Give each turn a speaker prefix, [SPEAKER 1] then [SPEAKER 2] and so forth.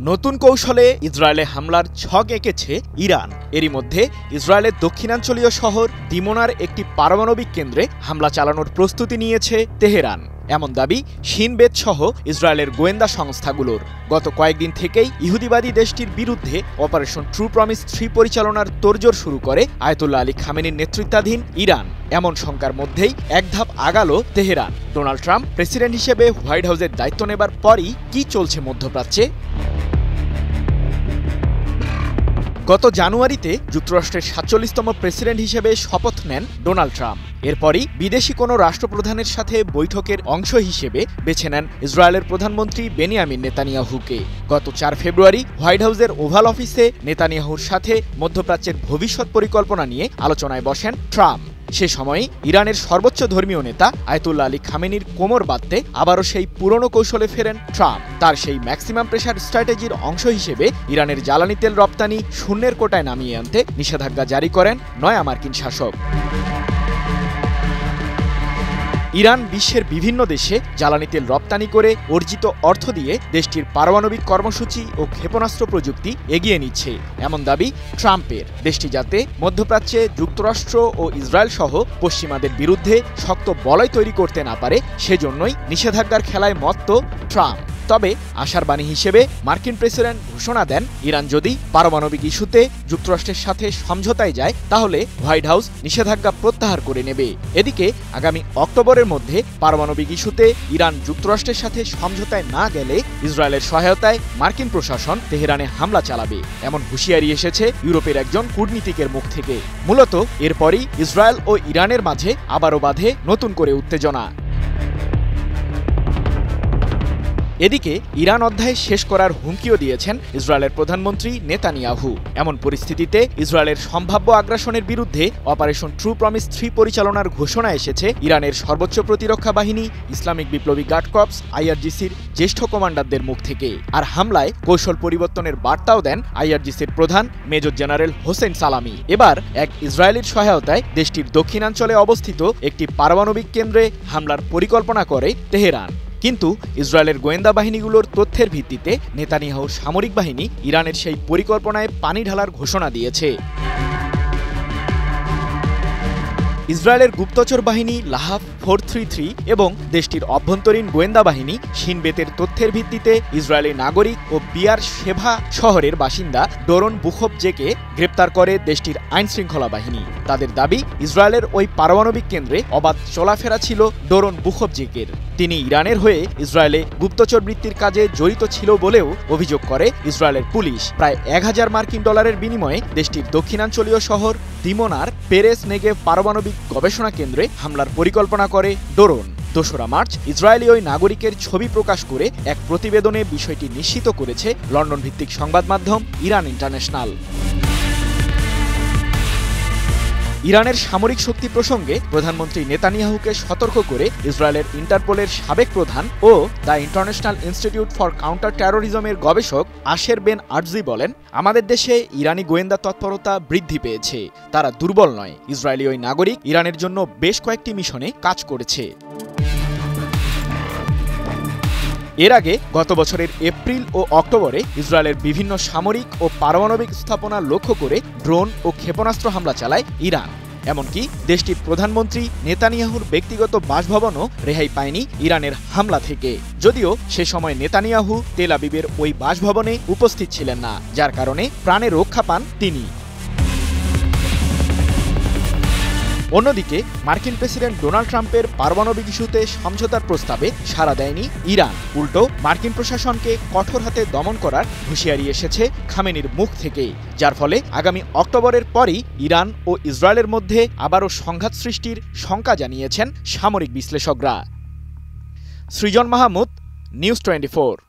[SPEAKER 1] নতুন কৌশলে ইসরায়েলে হামলার ছক এঁকেছে ইরান। এরই মধ্যে ইসরায়েলের দক্ষিণাঞ্চলীয় শহর দিমোনার একটি পারমাণবিক কেন্দ্রে হামলা চালানোর প্রস্তুতি নিয়েছে তেহরান, এমন দাবি শিন বেত সহ ইসরায়েলের গোয়েন্দা সংস্থাগুলোর। গত কয়েকদিন থেকেই ইহুদিবাদী দেশটির বিরুদ্ধে অপারেশন ট্রু প্রমিস 3 পরিচালনার তোড়জোড় শুরু করে আয়াতুল্লাহ আলী খামেনির নেতৃত্বাধীন ইরান। এমন শঙ্কার মধ্যেই এক ধাপ আগালো তেহরান। ডোনাল্ড ট্রাম্প প্রেসিডেন্ট হিসেবে হোয়াইট হাউসের দায়িত্ব নেবার পরই কি চলছে মধ্যপ্রাচ্যে? গত জানুয়ারিতে যুক্তরাষ্ট্রের ৪৭তম প্রেসিডেন্ট হিসেবে শপথ নেন ডোনাল্ড ট্রাম্প। এরপরই বিদেশি কোনো রাষ্ট্রপ্রধানের সাথে বৈঠকের অংশ হিসেবে বেছে নেন ইসরায়েলের প্রধানমন্ত্রী বেনিয়ামিন নেতানিয়াহুকে। গত ৪ ফেব্রুয়ারি হোয়াইট হাউসের ওভাল অফিসে নেতানিয়াহুর সাথে মধ্যপ্রাচ্যের ভবিষ্যৎ পরিকল্পনা নিয়ে আলোচনায় বসেন ট্রাম্প। সে সময় ইরানের সর্বোচ্চ ধর্মীয় নেতা আয়াতুল্লাহ আলী খামেনির কোমর বাঁধতে আবারও সেই পুরনো কৌশলে ফেরেন ট্রাম্প। তার সেই ম্যাক্সিমাম প্রেশার স্ট্র্যাটেজির অংশ হিসেবে ইরানের জ্বালানি তেল রপ্তানি শূন্যের কোটায় নামিয়ে আনতে নিষেধাজ্ঞা জারি করেন নয়া মার্কিন শাসক। ইরান বিশ্বের বিভিন্ন দেশে জ্বালানি তেল রপ্তানি করে অর্জিত অর্থ দিয়ে দেশটির পারমাণবিক কর্মসূচি ও ক্ষেপণাস্ত্র প্রযুক্তি এগিয়ে নিচ্ছে, এমন দাবি ট্রাম্পের। দেশটি যাতে মধ্যপ্রাচ্যে যুক্তরাষ্ট্র ও ইসরায়েল সহ পশ্চিমাদের বিরুদ্ধে শক্ত বলয় তৈরি করতে না পারে, সেজন্যই নিষেধাজ্ঞার খেলায় মত্ত ট্রাম্প। তবে আশার বাণী হিসেবে মার্কিন প্রেসিডেন্ট ঘোষণা দেন, ইরান যদি পারমাণবিক ইস্যুতে যুক্তরাষ্ট্রের সাথে সমঝোতায় যায় তাহলে হোয়াইট হাউস নিষেধাজ্ঞা প্রত্যাহার করে নেবে। এদিকে আগামী অক্টোবরের মধ্যে পারমাণবিক ইস্যুতে ইরান যুক্তরাষ্ট্রের সাথে সমঝোতায় না গেলে ইসরায়েলের সহায়তায় মার্কিন প্রশাসন তেহরানে হামলা চালাবে, এমন হুঁশিয়ারি এসেছে ইউরোপের একজন কূটনীতিকের মুখ থেকে। মূলত এরপরই ইসরায়েল ও ইরানের মাঝে আবারও বাধে নতুন করে উত্তেজনা। এদিকে ইরান অধ্যায় শেষ করার হুমকিও দিয়েছেন ইসরায়েলের প্রধানমন্ত্রী নেতানিয়াহু। এমন পরিস্থিতিতে ইসরায়েলের সম্ভাব্য আগ্রাসনের বিরুদ্ধে অপারেশন ট্রু প্রমিস 3 পরিচালনার ঘোষণা এসেছে ইরানের সর্বোচ্চ প্রতিরক্ষা বাহিনী ইসলামিক বিপ্লবী গার্ড কর্পস IRGCর জ্যেষ্ঠ কমান্ডারদের মুখ থেকে। আর হামলায় কৌশল পরিবর্তনের বার্তাও দেন IRGCর প্রধান মেজর জেনারেল হোসেন সালামি। এবার এক ইসরায়েলির সহায়তায় দেশটির দক্ষিণাঞ্চলে অবস্থিত একটি পারমাণবিক কেন্দ্রে হামলার পরিকল্পনা করে তেহরান। কিন্তু ইসরায়েলের গোয়েন্দা বাহিনীগুলোর তথ্যের ভিত্তিতে নেতানিয়াহুর সামরিক বাহিনী ইরানের সেই পরিকল্পনায় পানি ঢালার ঘোষণা দিয়েছে। ইসরায়েলের গুপ্তচর বাহিনী লাহাভ 433 এবং দেশটির অভ্যন্তরীণ গোয়েন্দা বাহিনী শিন বেতের তথ্যের ভিত্তিতে ইসরায়েলি নাগরিক ও বিয়ার শেভা শহরের বাসিন্দা ডোরন বুখোভজেকে গ্রেপ্তার করে দেশটির আইনশৃঙ্খলা বাহিনী। তাদের দাবি, ইসরায়েলের ওই পারমাণবিক কেন্দ্রে অবাধ চলাফেরা ছিল ডোরন বুখোভজেকের। তিনি ইরানের হয়ে ইসরায়েলে গুপ্তচর বৃত্তির কাজে জড়িত ছিল বলেও অভিযোগ করে ইসরায়েলের পুলিশ। প্রায় $1000 মার্কিন বিনিময়ে দেশটির দক্ষিণাঞ্চলীয় শহর দিমোনার পেরেস নেগেভ পারমাণবিক গবেষণা কেন্দ্রে হামলার পরিকল্পনা করে ডোরন। 2রা মার্চ ইসরায়েলি ওই নাগরিকের ছবি প্রকাশ করে এক প্রতিবেদনে বিষয়টি নিশ্চিত করেছে লন্ডন ভিত্তিক সংবাদ মাধ্যম ইরান ইন্টারন্যাশনাল। ইরানের সামরিক শক্তি প্রসঙ্গে প্রধানমন্ত্রী নেতানিয়াহুকে সতর্ক করে ইসরায়েলের ইন্টারপোলের সাবেক প্রধান ও the international institute for counter টেরোরিজমের গবেষক আশের বেন আরজি বলেন, আমাদের দেশে ইরানি গোয়েন্দা তৎপরতা বৃদ্ধি পেয়েছে। তারা দুর্বল নয়। ইসরায়েলি ওই নাগরিক ইরানের জন্য বেশ কয়েকটি মিশনে কাজ করেছে। এর আগে গত বছরের এপ্রিল ও অক্টোবরে ইসরায়েলের বিভিন্ন সামরিক ও পারমাণবিক স্থাপনা লক্ষ্য করে ড্রোন ও ক্ষেপণাস্ত্র হামলা চালায় ইরান। এমনকি দেশটির প্রধানমন্ত্রী নেতানিয়াহুর ব্যক্তিগত বাসভবনও রেহাই পায়নি ইরানের হামলা থেকে, যদিও সে সময় নেতানিয়াহু তেল আবিবের ওই বাসভবনে উপস্থিত ছিলেন না, যার কারণে প্রাণে রক্ষা পান তিনি। অন্যদিকে মার্কিন প্রেসিডেন্ট ডোনাল্ড ট্রাম্পের পারমাণবিক ইস্যুতে সমঝোতার প্রস্তাবে সাড়া দেয়নি ইরান। উল্টো মার্কিন প্রশাসনকে কঠোর হাতে দমন করার হুঁশিয়ারি এসেছে খামেনির মুখ থেকেই, যার ফলে আগামী অক্টোবরের পরই ইরান ও ইসরায়েলের মধ্যে আবারও সংঘাত সৃষ্টির শঙ্কা জানিয়েছেন সামরিক বিশ্লেষকরা। সৃজন মাহমুদ, নিউজ 24।